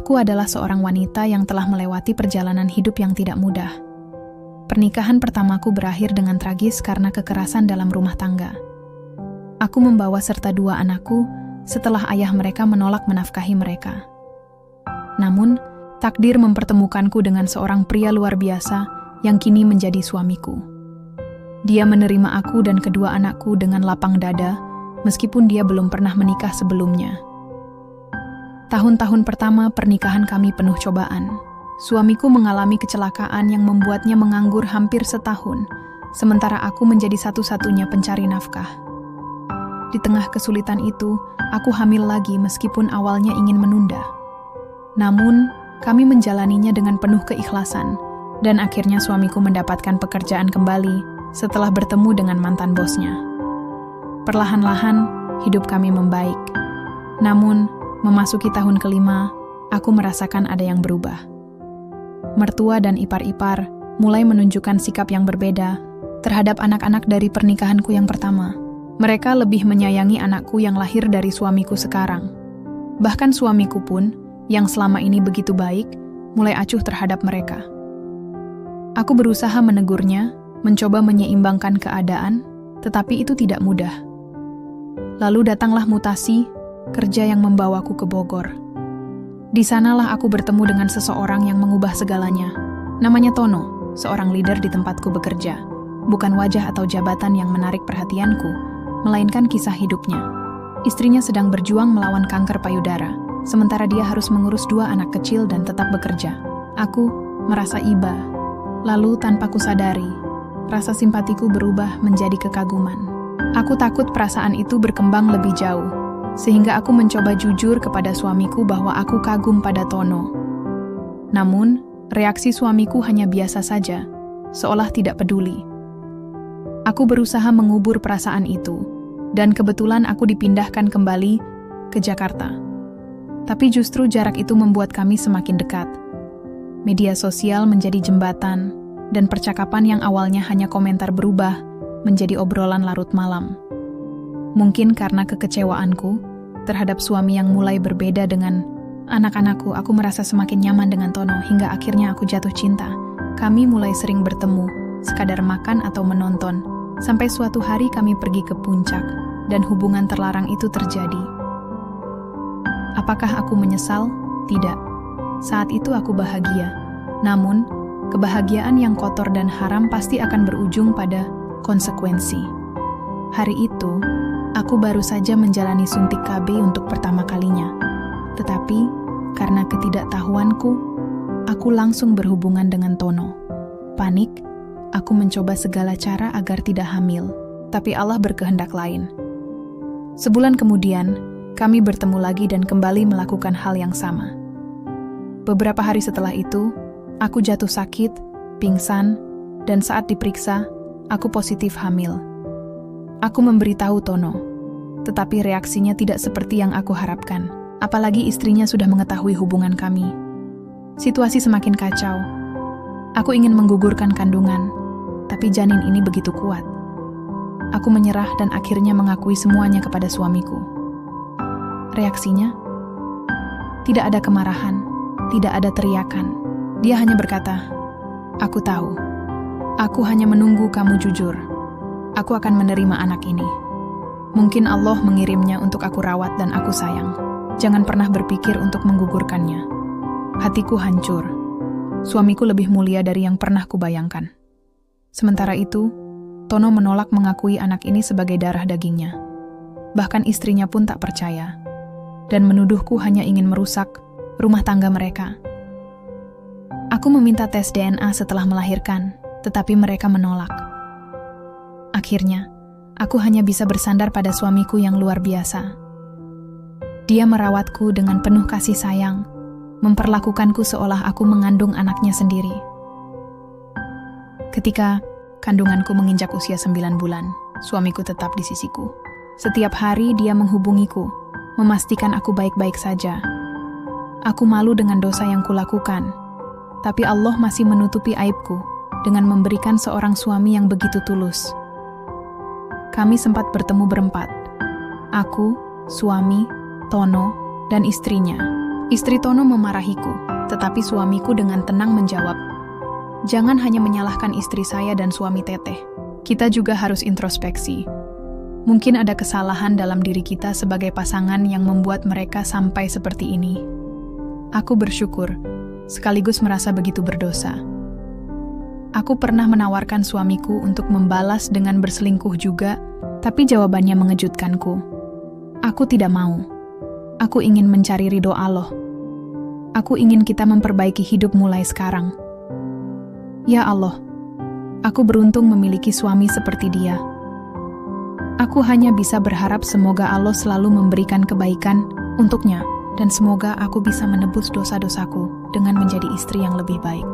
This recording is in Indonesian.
Aku adalah seorang wanita yang telah melewati perjalanan hidup yang tidak mudah. Pernikahan pertamaku berakhir dengan tragis karena kekerasan dalam rumah tangga. Aku membawa serta 2 anakku setelah ayah mereka menolak menafkahi mereka. Namun, takdir mempertemukanku dengan seorang pria luar biasa yang kini menjadi suamiku. Dia menerima aku dan kedua anakku dengan lapang dada, meskipun dia belum pernah menikah sebelumnya. Tahun-tahun pertama pernikahan kami penuh cobaan. Suamiku mengalami kecelakaan yang membuatnya menganggur hampir setahun, sementara aku menjadi satu-satunya pencari nafkah. Di tengah kesulitan itu, aku hamil lagi meskipun awalnya ingin menunda. Namun, kami menjalaninya dengan penuh keikhlasan, dan akhirnya suamiku mendapatkan pekerjaan kembali setelah bertemu dengan mantan bosnya. Perlahan-lahan, hidup kami membaik. Namun, memasuki tahun kelima, aku merasakan ada yang berubah. Mertua dan ipar-ipar mulai menunjukkan sikap yang berbeda terhadap anak-anak dari pernikahanku yang pertama. Mereka lebih menyayangi anakku yang lahir dari suamiku sekarang. Bahkan suamiku pun, yang selama ini begitu baik, mulai acuh terhadap mereka. Aku berusaha menegurnya, mencoba menyeimbangkan keadaan, tetapi itu tidak mudah. Lalu datanglah mutasi, kerja yang membawaku ke Bogor. Di sanalah aku bertemu dengan seseorang yang mengubah segalanya. Namanya Tono, seorang leader di tempatku bekerja. Bukan wajah atau jabatan yang menarik perhatianku, melainkan kisah hidupnya. Istrinya sedang berjuang melawan kanker payudara, sementara dia harus mengurus 2 anak kecil dan tetap bekerja. Aku merasa iba. Lalu tanpa kusadari, rasa simpatiku berubah menjadi kekaguman. Aku takut perasaan itu berkembang lebih jauh, sehingga aku mencoba jujur kepada suamiku bahwa aku kagum pada Tono. Namun, reaksi suamiku hanya biasa saja, seolah tidak peduli. Aku berusaha mengubur perasaan itu, dan kebetulan aku dipindahkan kembali ke Jakarta. Tapi justru jarak itu membuat kami semakin dekat. Media sosial menjadi jembatan, dan percakapan yang awalnya hanya komentar berubah menjadi obrolan larut malam. Mungkin karena kekecewaanku terhadap suami yang mulai berbeda dengan anak-anakku, aku merasa semakin nyaman dengan Tono hingga akhirnya aku jatuh cinta. Kami mulai sering bertemu, sekadar makan atau menonton, sampai suatu hari kami pergi ke puncak dan hubungan terlarang itu terjadi. Apakah aku menyesal? Tidak. Saat itu aku bahagia. Namun, kebahagiaan yang kotor dan haram pasti akan berujung pada konsekuensi. Hari itu, aku baru saja menjalani suntik KB untuk pertama kalinya. Tetapi, karena ketidaktahuanku, aku langsung berhubungan dengan Tono. Panik, aku mencoba segala cara agar tidak hamil, tapi Allah berkehendak lain. Sebulan kemudian, kami bertemu lagi dan kembali melakukan hal yang sama. Beberapa hari setelah itu, aku jatuh sakit, pingsan, dan saat diperiksa, aku positif hamil. Aku memberitahu Tono, tetapi reaksinya tidak seperti yang aku harapkan. Apalagi istrinya sudah mengetahui hubungan kami. Situasi semakin kacau. Aku ingin menggugurkan kandungan, tapi janin ini begitu kuat. Aku menyerah dan akhirnya mengakui semuanya kepada suamiku. Reaksinya? Tidak ada kemarahan, tidak ada teriakan. Dia hanya berkata, "Aku tahu. Aku hanya menunggu kamu jujur. Aku akan menerima anak ini. Mungkin Allah mengirimnya untuk aku rawat dan aku sayang. Jangan pernah berpikir untuk menggugurkannya." Hatiku hancur. Suamiku lebih mulia dari yang pernah kubayangkan. Sementara itu, Tono menolak mengakui anak ini sebagai darah dagingnya. Bahkan istrinya pun tak percaya, dan menuduhku hanya ingin merusak rumah tangga mereka. Aku meminta tes DNA setelah melahirkan, tetapi mereka menolak. Akhirnya, aku hanya bisa bersandar pada suamiku yang luar biasa. Dia merawatku dengan penuh kasih sayang, memperlakukanku seolah aku mengandung anaknya sendiri. Ketika kandunganku menginjak usia 9 bulan, suamiku tetap di sisiku. Setiap hari dia menghubungiku, memastikan aku baik-baik saja. Aku malu dengan dosa yang kulakukan, tapi Allah masih menutupi aibku dengan memberikan seorang suami yang begitu tulus. Kami sempat bertemu berempat. Aku, suami, Tono, dan istrinya. Istri Tono memarahiku, tetapi suamiku dengan tenang menjawab, "Jangan hanya menyalahkan istri saya dan suami Teteh. Kita juga harus introspeksi. Mungkin ada kesalahan dalam diri kita sebagai pasangan yang membuat mereka sampai seperti ini." Aku bersyukur, sekaligus merasa begitu berdosa. Aku pernah menawarkan suamiku untuk membalas dengan berselingkuh juga, tapi jawabannya mengejutkanku. Aku tidak mau. Aku ingin mencari ridho Allah. Aku ingin kita memperbaiki hidup mulai sekarang. Ya Allah, aku beruntung memiliki suami seperti dia. Aku hanya bisa berharap semoga Allah selalu memberikan kebaikan untuknya, dan semoga aku bisa menebus dosa-dosaku dengan menjadi istri yang lebih baik.